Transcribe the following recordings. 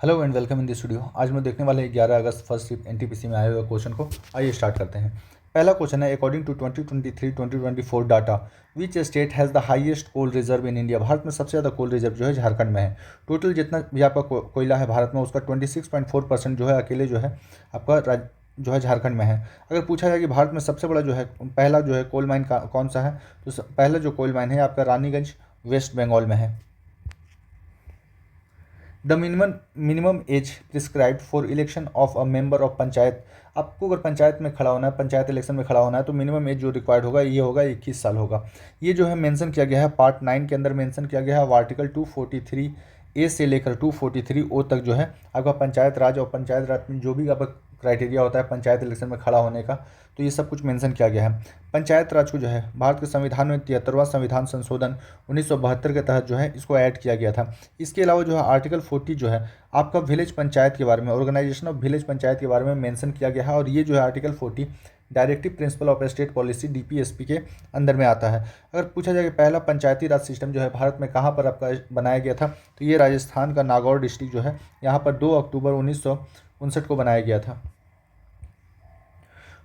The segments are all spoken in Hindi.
Hello and welcome in this video. आज मैं देखने वाले 11 अगस्त फर्स्ट शिफ्ट एनटीपीसी में आए हुए क्वेश्चन को। आइए स्टार्ट करते हैं। पहला क्वेश्चन है, according to 2023-2024 data which state has the highest coal reserve in India. Bharat में सबसे ज़्यादा कोल रिजर्व जो है झारखंड में है। टोटल जितना भी आपका कोयला है भारत में उसका 26.4% जो है अकेले जो है आपका जो है झारखंड में है। अगर पूछा जाए कि भारत में सबसे बड़ा जो है पहला जो है कोल माइन कौन सा है, तो पहला जो कोल माइन है आपका रानीगंज वेस्ट बंगाल में है। The minimum age prescribed for election of a member of panchayat. आपको अगर पंचायत में खड़ा होना है, पंचायत इलेक्शन में खड़ा होना है, तो मिनिमम एज जो रिक्वायर्ड होगा ये होगा 21 साल होगा। ये जो है मेंशन किया गया है पार्ट 9 के अंदर मेंशन किया गया है। अब आर्टिकल 243 ए से लेकर 243 ओ तक जो है आपका पंचायत राज और पंचायत राज में जो भी आपका क्राइटेरिया होता है पंचायत इलेक्शन में खड़ा होने का, तो ये सब कुछ मेंशन किया गया है। पंचायत राज को जो है भारत के संविधान में 73वां संविधान संशोधन 1972 के तहत जो है इसको ऐड किया गया था। इसके अलावा जो है आर्टिकल 40 जो है आपका विलेज पंचायत के बारे में, ऑर्गेनाइजेशन ऑफ विलेज पंचायत के बारे में मेंशन किया गया है। और ये जो है article 40 directive principle of state policy DPSP के अंदर में आता है। अगर पूछा जाए कि पहला पंचायती राज सिस्टम जो है भारत में कहाँ पर आपका बनाया गया था, तो ये राजस्थान का नागौर डिस्ट्रिक्ट जो है यहाँ पर 2 अक्टूबर 1959 को बनाया गया था।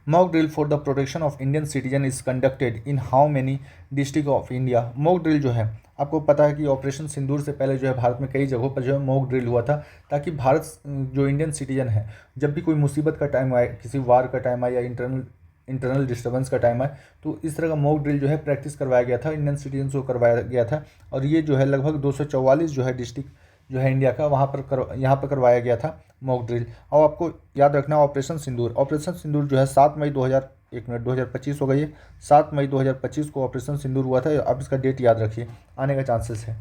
Mock drill for the protection of Indian citizen is conducted in how many district of India. Mock drill जो है आपको पता है कि ऑपरेशन सिंदूर से पहले जो है भारत में कई जगहों पर जो है मॉक ड्रिल हुआ था, ताकि भारत जो इंडियन सिटीजन है जब भी कोई मुसीबत का टाइम आए, किसी वार का टाइम आए या इंटरनल डिस्टर्बेंस का टाइम आए, तो इस तरह का मॉक ड्रिल जो है प्रैक्टिस करवाया गया था, इंडियन सिटीजन को करवाया गया था। और ये जो है लगभग 244 जो है डिस्ट्रिक्ट जो है इंडिया का वहाँ पर यहाँ पर करवाया गया था मॉक ड्रिल। और आपको याद रखना ऑपरेशन सिंदूर जो है 7 मई 2025 हो गई है। 7 मई 2025 को ऑपरेशन सिंदूर हुआ था। आप इसका डेट याद रखिए, आने का चांसेस है।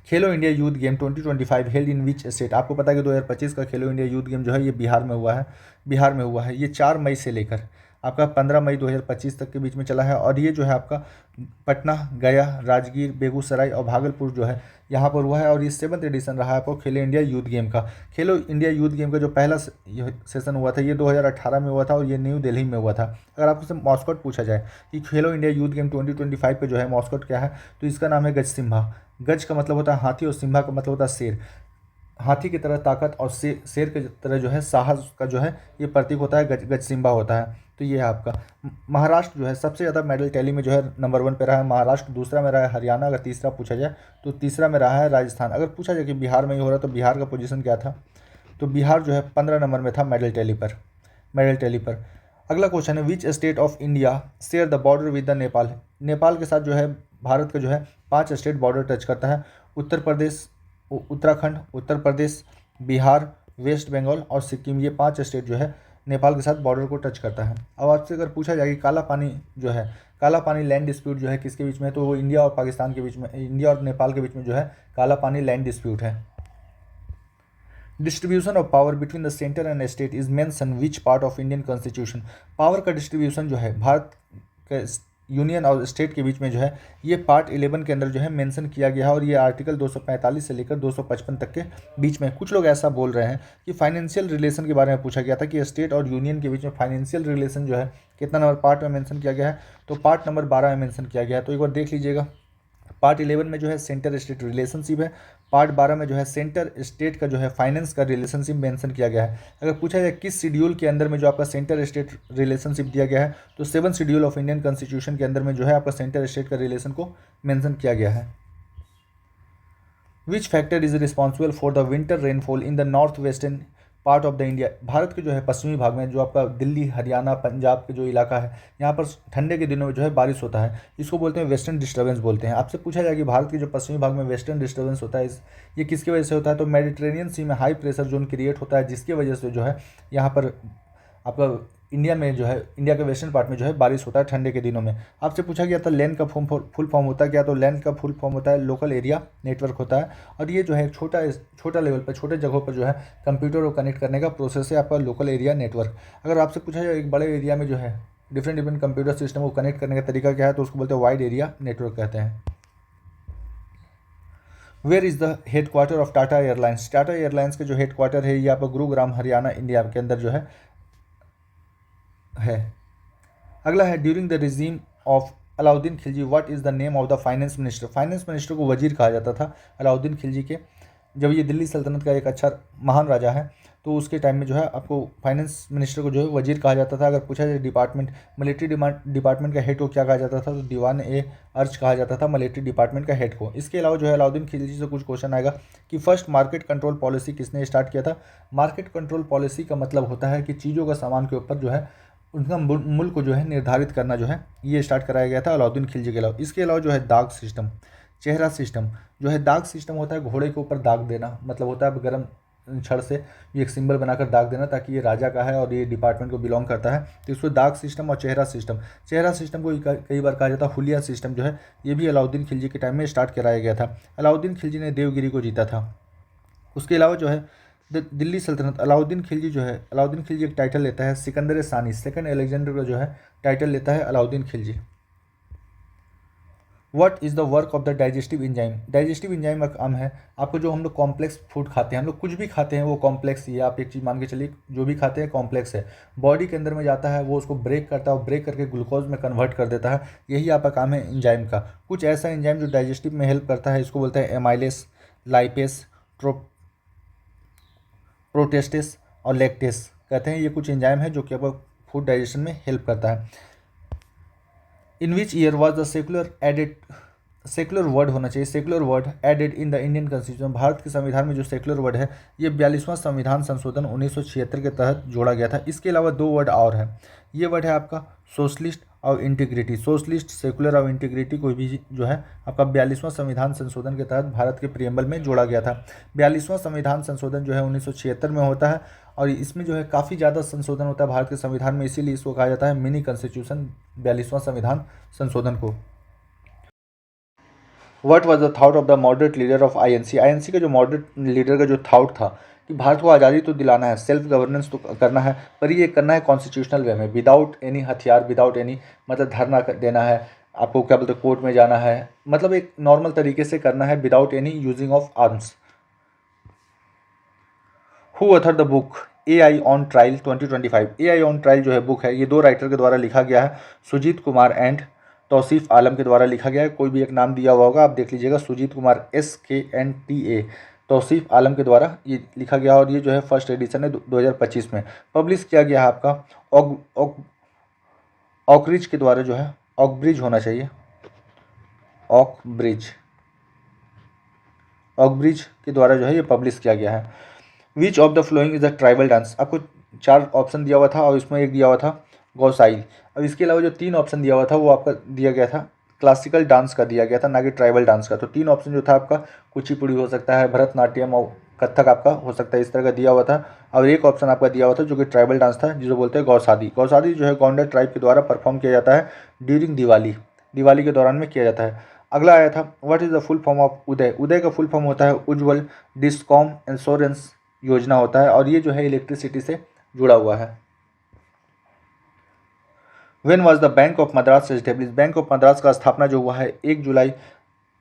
खेलो India youth game 2025 held in which state. आपको पता है कि 2025 का खेलो इंडिया यूथ गेम जो है ये बिहार में हुआ है। ये 4 मई से लेकर आपका 15 मई 2025 तक के बीच में चला है। और ये जो है आपका पटना, गया, राजगीर, बेगूसराय और भागलपुर जो है यहाँ पर हुआ है। और ये 7th एडिशन रहा है आपको खेलो इंडिया यूथ गेम का। खेलो इंडिया यूथ गेम का जो पहला सेशन हुआ था ये 2018 में हुआ था और ये न्यू दिल्ली में हुआ था। अगर आपसे मॉस्कोट पूछा जाए कि खेलो इंडिया यूथ गेम 2025 का जो है मॉस्कोट क्या है, तो इसका नाम है गज सिम्हा। गज का मतलब होता है हाथी और सिम्हा का मतलब होता है शेर। हाथी की तरह ताकत और शेर की तरह जो है साहस का जो है ये प्रतीक होता है, गज सिम्हा होता है। तो ये है आपका महाराष्ट्र जो है सबसे ज़्यादा मेडल टैली में जो है नंबर 1 पे रहा है महाराष्ट्र, दूसरा में रहा है हरियाणा। अगर तीसरा पूछा जाए तो तीसरा में रहा है राजस्थान। अगर पूछा जाए कि बिहार में ही हो रहा तो बिहार का पोजीशन क्या था, तो बिहार जो है 15 नंबर में था मेडल टैली पर। अगला क्वेश्चन है, which state of India share the border with the Nepal. Nepal के साथ जो है भारत का जो है 5 स्टेट बॉर्डर टच करता है। उत्तर प्रदेश, उत्तराखंड, उत्तर प्रदेश, बिहार, वेस्ट बंगाल और सिक्किम, ये 5 स्टेट जो है नेपाल के साथ बॉर्डर को टच करता है। अब आपसे अगर पूछा जाए कि काला पानी जो है, काला पानी लैंड डिस्प्यूट जो है किसके बीच में है, तो वो इंडिया और पाकिस्तान के बीच में, इंडिया और नेपाल के बीच में जो है काला पानी लैंड डिस्प्यूट है। Distribution of power between the centre and state is mention which part of Indian constitution. Power का डिस्ट्रीब्यूशन जो है भारत के यूनियन और स्टेट के बीच में जो है ये पार्ट 11 के अंदर जो है मेंशन किया गया है। और ये आर्टिकल 245 से लेकर 255 तक के बीच में। कुछ लोग ऐसा बोल रहे हैं कि फाइनेंशियल रिलेशन के बारे में पूछा गया था कि स्टेट और यूनियन के बीच में फाइनेंशियल रिलेशन जो है कितना नंबर पार्ट में मेंशन किया गया है, तो पार्ट नंबर 12 में मेंशन किया गया है। तो एक बार देख लीजिएगा, पार्ट 11 में जो है सेंटर स्टेट रिलेशनशिप है, पार्ट 12 में जो है सेंटर स्टेट का जो है फाइनेंस का रिलेशनशिप मेंशन किया गया है। अगर पूछा जाए किस शेड्यूल के अंदर में जो आपका सेंटर स्टेट रिलेशनशिप दिया गया है, तो 7th schedule of Indian constitution के अंदर में जो है आपका सेंटर स्टेट का रिलेशन को मेंशन किया गया है। Which factor is responsible for the winter rainfall in the north western part of the India. Bharat के जो है पश्चिमी भाग में जो आपका दिल्ली, हरियाणा, पंजाब के जो इलाका है यहाँ पर ठंडे के दिनों में जो है बारिश होता है। इसको बोलते हैं वेस्टर्न डिस्टर्बेंस बोलते हैं। आपसे पूछा जाए कि भारत के जो पश्चिमी भाग में वेस्टर्न डिस्टर्बेंस होता है ये किसकी वजह से होता है, तो मेडिटेरेनियन सी में हाई प्रेशर जोन क्रिएट होता है, जिसकी वजह से जो है यहाँ पर आपका इंडिया में जो है, इंडिया के वेस्टर्न पार्ट में जो है बारिश होता है ठंडे के दिनों में। आपसे पूछा गया था लैन का फुल फॉर्म होता है क्या, तो लैन का फुल फॉर्म होता है लोकल एरिया नेटवर्क होता है। और ये जो है छोटा लेवल पर, छोटे जगहों पर जो है कंप्यूटर को कनेक्ट करने का प्रोसेस है आपका लोकल एरिया नेटवर्क। अगर आपसे पूछा जाए एक बड़े एरिया में जो है डिफरेंट कंप्यूटर सिस्टम को कनेक्ट करने का तरीका क्या है, तो उसको बोलते हैं वाइड एरिया नेटवर्क कहते हैं। Where is the headquarter of Tata airlines. Tata airlines के जो हेड क्वार्टर है ये आपका गुरुग्राम, हरियाणा, इंडिया के अंदर जो है। अगला है, during the regime of Alauddin Khilji what is the name of the finance minister. Finance minister को वजीर कहा जाता था अलाउद्दीन खिलजी के। जब ये दिल्ली सल्तनत का एक अच्छा महान राजा है, तो उसके टाइम में जो है आपको फाइनेंस मिनिस्टर को जो है वजीर कहा जाता था। अगर पूछा जाए डिपार्टमेंट, मिलिट्री डिपार्टमेंट का हेड को क्या कहा जाता था, तो दीवान ए अर्ज कहा जाता था मिलिट्री डिपार्टमेंट का हेड को। इसके अलावा जो है अलाउद्दीन खिलजी से कुछ क्वेश्चन आएगा कि फर्स्ट मार्केट कंट्रोल पॉलिसी किसने स्टार्ट किया था। मार्केट कंट्रोल पॉलिसी का मतलब होता है कि चीज़ों का सामान के ऊपर जो है उनका मूल्य को जो है निर्धारित करना, जो है ये स्टार्ट कराया गया था अलाउद्दीन खिलजी के अलावा। इसके अलावा जो है दाग सिस्टम, चेहरा सिस्टम, जो है दाग सिस्टम होता है घोड़े के ऊपर दाग देना, मतलब होता है गर्म छड़ से ये एक सिंबल बनाकर दाग देना ताकि ये राजा का है और ये डिपार्टमेंट को बिलोंग करता है, तो इसको दाग सिस्टम और चेहरा सिस्टम। चेहरा सिस्टम को कई बार कहा जाता है हुलिया सिस्टम, जो है ये भी अलाउद्दीन खिलजी के टाइम में स्टार्ट कराया गया था। अलाउद्दीन खिलजी ने देवगिरी को जीता था। उसके अलावा जो है दिल्ली सल्तनत, अलाउद्दीन खिलजी जो है, अलाउद्दीन खिलजी एक टाइटल लेता है सिकंदर सानी, सेकंड अलेक्जेंडर का जो है टाइटल लेता है Alauddin Khilji. What is the work of the digestive enzyme. Digestive enzyme का काम है, आपको जो हम लोग कॉम्प्लेक्स फूड खाते हैं, हम लोग कुछ भी खाते हैं वो कॉम्प्लेक्स ही है। आप एक चीज़ मान के चलिए, जो भी खाते हैं कॉम्प्लेक्स है, बॉडी के अंदर में जाता है, वो उसको ब्रेक करता है और ब्रेक करके ग्लूकोज में कन्वर्ट कर देता है। यही आपका काम है इंजाइम का। कुछ ऐसा इंजाइम जो डाइजेस्टिव में हेल्प करता है, इसको बोलते हैं एमाइलेस, लाइपेस, प्रोटेस्टेस और लैक्टेस कहते हैं। ये कुछ एंजाइम है जो कि आपको फूड डाइजेशन में हेल्प करता है। In which year was the secular added, secular word होना चाहिए, secular word added in the Indian constitution. Bharat के संविधान में जो सेकुलर वर्ड है, ये 42वां संविधान संशोधन 1976 के तहत जोड़ा गया था। इसके अलावा दो वर्ड और हैं, ये वर्ड है आपका सोशलिस्ट और इंटीग्रिटी। सोशलिस्ट, सेकुलर और इंटीग्रिटी को भी जो है आपका 42वां संविधान संशोधन के तहत भारत के प्रियम्बल में जोड़ा गया था। 42वां संविधान संशोधन जो है 1976 में होता है और इसमें जो है काफ़ी ज़्यादा संशोधन होता है भारत के संविधान में, इसीलिए इसको कहा जाता है मिनी कॉन्स्टिट्यूशन, 42वां संविधान संशोधन को। What was the thought of the moderate leader of INC. INC का जो मॉडरेट लीडर का जो थाउट था कि भारत को आज़ादी तो दिलाना है, सेल्फ गवर्नेंस तो करना है, पर ये करना है कॉन्स्टिट्यूशनल वे में, विदाउट एनी हथियार, विदाउट एनी मतलब धरना देना है, आपको क्या बोलते हैं कोर्ट में जाना है, मतलब एक नॉर्मल तरीके से करना है without any using of arms. Who author the book AI on trial 2025। AI on trial जो है बुक है, ये दो राइटर के द्वारा लिखा गया है, सुजीत कुमार एंड तौसीफ आलम के द्वारा लिखा गया है। कोई भी एक नाम दिया हुआ होगा, आप देख लीजिएगा, सुजीत कुमार SKNTA, तौसीफ आलम के द्वारा ये लिखा गया और ये जो है फर्स्ट एडिशन है 2025 में पब्लिश किया गया है आपका ऑकब्रिज के द्वारा, जो है ऑकब्रिज होना चाहिए, ऑकब्रिज के द्वारा जो है ये पब्लिश किया गया है। Which of the following is a tribal dance. आपको 4 ऑप्शन दिया हुआ था और इसमें एक दिया हुआ था गौसाई। अब इसके अलावा जो 3 ऑप्शन दिया हुआ था वो आपका दिया गया था क्लासिकल डांस का दिया गया था, ना कि ट्राइबल डांस का। तो 3 ऑप्शन जो था आपका कुचिपुड़ी हो सकता है, भरतनाट्यम और कथक आपका हो सकता है, इस तरह का दिया हुआ था। और एक ऑप्शन आपका दिया हुआ था जो कि ट्राइबल डांस था, जिसे बोलते हैं गौसादी। गौसादी जो है गोंडर ट्राइब के द्वारा परफॉर्म किया जाता है ड्यूरिंग दिवाली, दिवाली के दौरान में किया जाता है। अगला आया था what is the full form of Uday. Uday का फुल फॉर्म होता है उज्ज्वल डिस्कॉम इंश्योरेंस योजना होता है और ये जो है इलेक्ट्रिसिटी से जुड़ा हुआ है। When was the bank of Madras establish. Bank of Madras का स्थापना जो हुआ है 1 जुलाई,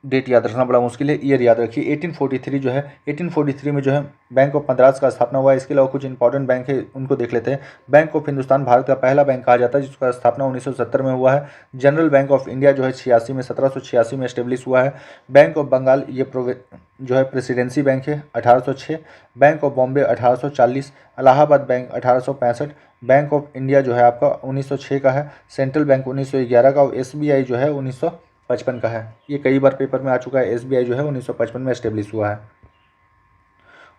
डेट याद रखना बड़ा मुश्किल है, ईयर याद रखिए 1843 जो है 1843 में जो है बैंक ऑफ मद्रास का स्थापना हुआ है। इसके अलावा कुछ इंपॉर्टेंट बैंक है उनको देख लेते हैं। बैंक ऑफ हिंदुस्तान भारत का पहला बैंक कहा जाता है जिसका स्थापना 1970 में हुआ है। जनरल बैंक ऑफ इंडिया जो है 86 में 1786 में एस्टेब्लिश हुआ है। बैंक ऑफ बंगाल ये जो है प्रेसिडेंसी बैंक है 1806। Bank of Bombay 1840। Allahabad bank 1865। Bank of India जो है आपका 1906 का है। सेंट्रल बैंक 1911 का और SBI जो है 1955 का है। ये कई बार पेपर में आ चुका है, SBI जो है 1955 में एस्टेब्लिश हुआ है।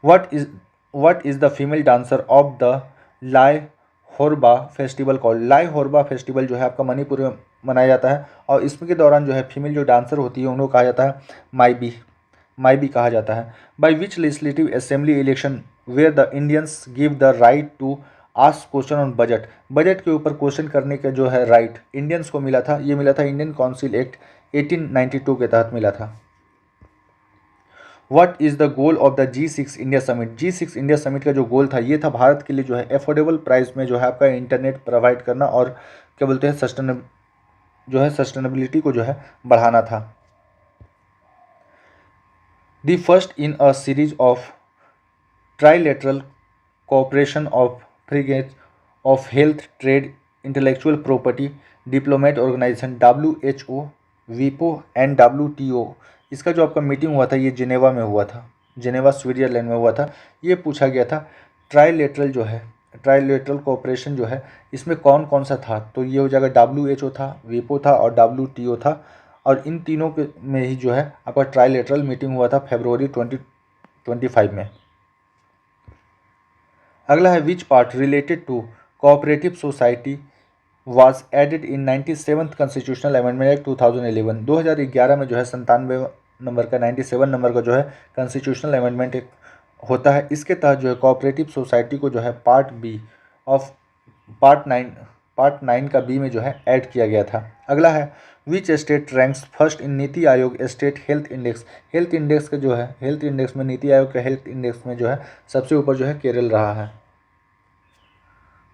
What is the female dancer of the Lai Haraoba festival called. Lai Haraoba festival जो है आपका मणिपुर में मनाया जाता है और इसमें के दौरान जो है फीमेल जो डांसर होती है उनको कहा जाता है माइबी कहा जाता है। By which legislative assembly election where the Indians give the right to ask question on budget. Budget के ऊपर क्वेश्चन करने का जो है राइट इंडियंस को मिला था, ये मिला था इंडियन काउंसिल एक्ट 1892 के तहत मिला था। What is the goal of the G6 India summit. G6 India summit का जो गोल था ये था भारत के लिए जो है एफोर्डेबल प्राइस में जो है आपका इंटरनेट प्रोवाइड करना और क्या बोलते हैं सस्टेनेबिलिटी को जो है बढ़ाना था। The first in a series of trilateral cooperation of frigate of health trade intellectual property diplomat organization WHO, WIPO and WTO, इसका जो आपका मीटिंग हुआ था ये जिनेवा में हुआ था। जेनेवा स्विट्जरलैंड में हुआ था। ये पूछा गया था ट्राइलेटरल जो है, ट्राइलेटरल कोऑपरेशन जो है इसमें कौन कौन सा था, तो ये हो जाएगा WHO था, WIPO था और WTO था। और इन तीनों के में ही जो है आपका ट्राइलेटरल मीटिंग हुआ था फरवरी 2025 में। अगला है which part related to cooperative society was added in 97th constitutional amendment act 2011। 2011 में जो है 97 नंबर का 97 नंबर का जो है कॉन्स्टिट्यूशनल अमेंडमेंट एक होता है। इसके तहत जो है कोऑपरेटिव सोसाइटी को जो है पार्ट बी ऑफ पार्ट 9 का बी में जो है ऐड किया गया था। अगला है which state ranks first in NITI Aayog state health index. Health index का जो है हेल्थ इंडेक्स में नीति आयोग के हेल्थ इंडेक्स में जो है सबसे ऊपर जो है केरल रहा है।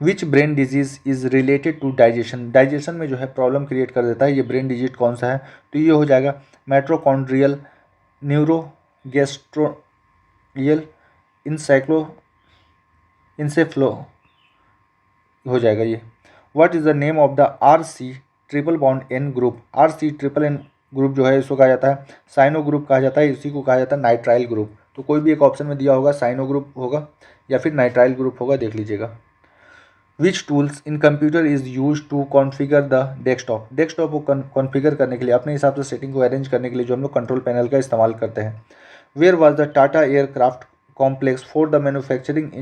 Which brain disease is related to digestion. Digestion में जो है प्रॉब्लम क्रिएट कर देता है, ये ब्रेन डिजीज कौन सा है, तो ये हो जाएगा मेट्रोकॉन्ड्रियल न्यूरोगैस्ट्रोरियल इंसेफ्लो हो जाएगा ये। What is the name of the RC triple bond N group. RC triple N group जो है इसको कहा जाता है साइनो ग्रुप कहा जाता है, इसी को कहा जाता है नाइट्राइल ग्रुप। तो कोई भी एक ऑप्शन में दिया होगा, साइनो ग्रुप होगा या फिर नाइट्राइल ग्रुप होगा, देख लीजिएगा। Which tools in computer is use to configure the desktop. Desktop को कॉन्फ़िगर करने के लिए, अपने हिसाब से सेटिंग को अरेंज करने के लिए जो हम लोग कंट्रोल पैनल का इस्तेमाल करते हैं। Where was the Tata aircraft complex for the manufacturing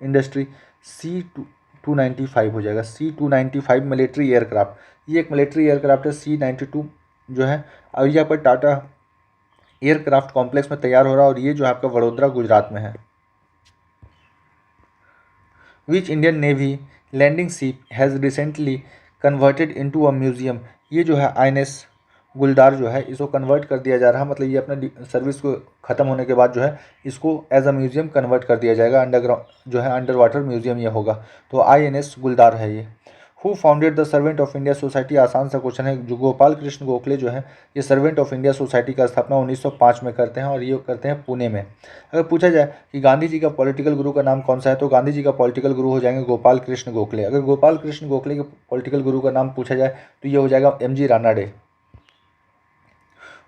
industry C295 हो जाएगा। C295 मिलिट्री एयरक्राफ्ट, ये एक मिलिट्री एयरक्राफ्ट है। C92 जो है और यहाँ पर टाटा एयरक्राफ्ट कॉम्प्लेक्स में तैयार हो रहा है और ये जो है आपका वडोदरा गुजरात में है। Which Indian Navy landing ship has recently converted into a museum. ये जो है INS गुलदार जो है इसको कन्वर्ट कर दिया जा रहा है, मतलब ये अपने सर्विस को ख़त्म होने के बाद जो है इसको एज अ म्यूजियम कन्वर्ट कर दिया जाएगा। अंडरग्राउंड जो है अंडर वाटर म्यूजियम ये होगा। तो INS गुलदार है ये। Who founded the servant of India society. आसान सा क्वेश्चन है। जो गोपाल कृष्ण गोखले जो है ये सर्वेंट ऑफ इंडिया सोसाइटी का स्थापना 1905 में करते हैं और ये करते हैं पुणे में। अगर पूछा जाए कि गांधी जी का पॉलिटिकल गुरु का नाम कौन सा है, तो गांधी जी का पॉलिटिकल गुरु हो जाएंगे गोपाल कृष्ण गोखले। अगर गोपाल कृष्ण गोखले के पॉलिटिकल गुरु का नाम पूछा जाए तो ये हो जाएगा MG Ranade.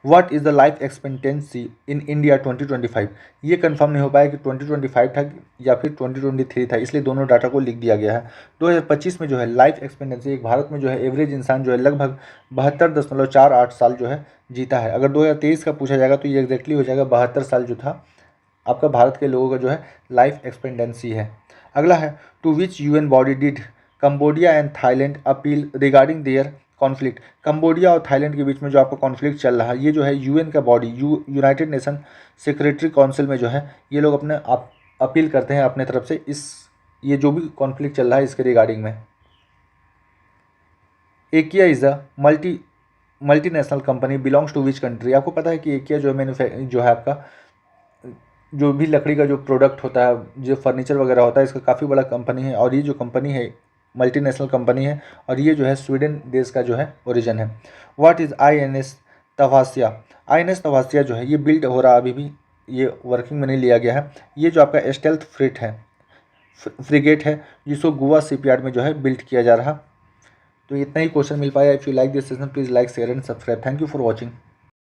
What is the life expectancy in India 2025। ये कंफर्म नहीं हो पाया कि 2025 था या फिर 2023 था, इसलिए दोनों डाटा को लिख दिया गया है। 2025 में जो है लाइफ एक्सपेक्टेंसी एक भारत में जो है एवरेज इंसान जो है लगभग 72.48 साल जो है जीता है। अगर 2023 का पूछा जाएगा तो ये एग्जैक्टली हो जाएगा 72 साल जो था आपका भारत के लोगों का जो है लाइफ एक्सपेक्टेंसी है। अगला है to which UN body did Cambodia and Thailand appeal regarding their conflict. Cambodia और थाईलैंड के बीच में जो आपका कॉन्फ्लिक्ट चल रहा है, ये जो है UN का body United nation security council में जो है ये लोग अपने अपील करते हैं अपने तरफ से इस ये जो भी कॉन्फ्लिक्ट चल रहा है इसके रिगार्डिंग में। IKEA is a multinational company belongs to which country. आपको पता है कि एकिया जो जो है आपका जो भी लकड़ी का जो प्रोडक्ट होता है, जो फर्नीचर वगैरह होता है, इसका काफ़ी बड़ा कंपनी है और ये जो कंपनी है मल्टीनेशनल कंपनी है और ये जो है स्वीडन देश का जो है ओरिजिन है। What is INS तवासिया। INS तवासिया जो है ये बिल्ड हो रहा अभी भी, ये वर्किंग में नहीं लिया गया है। ये जो आपका स्टेल्थ फ्रिगेट है जिसको गोवा शिपयार्ड में जो है बिल्ड किया जा रहा। तो इतना ही क्वेश्चन मिल पाया। If you like this session please like share and subscribe. Thank you for watching.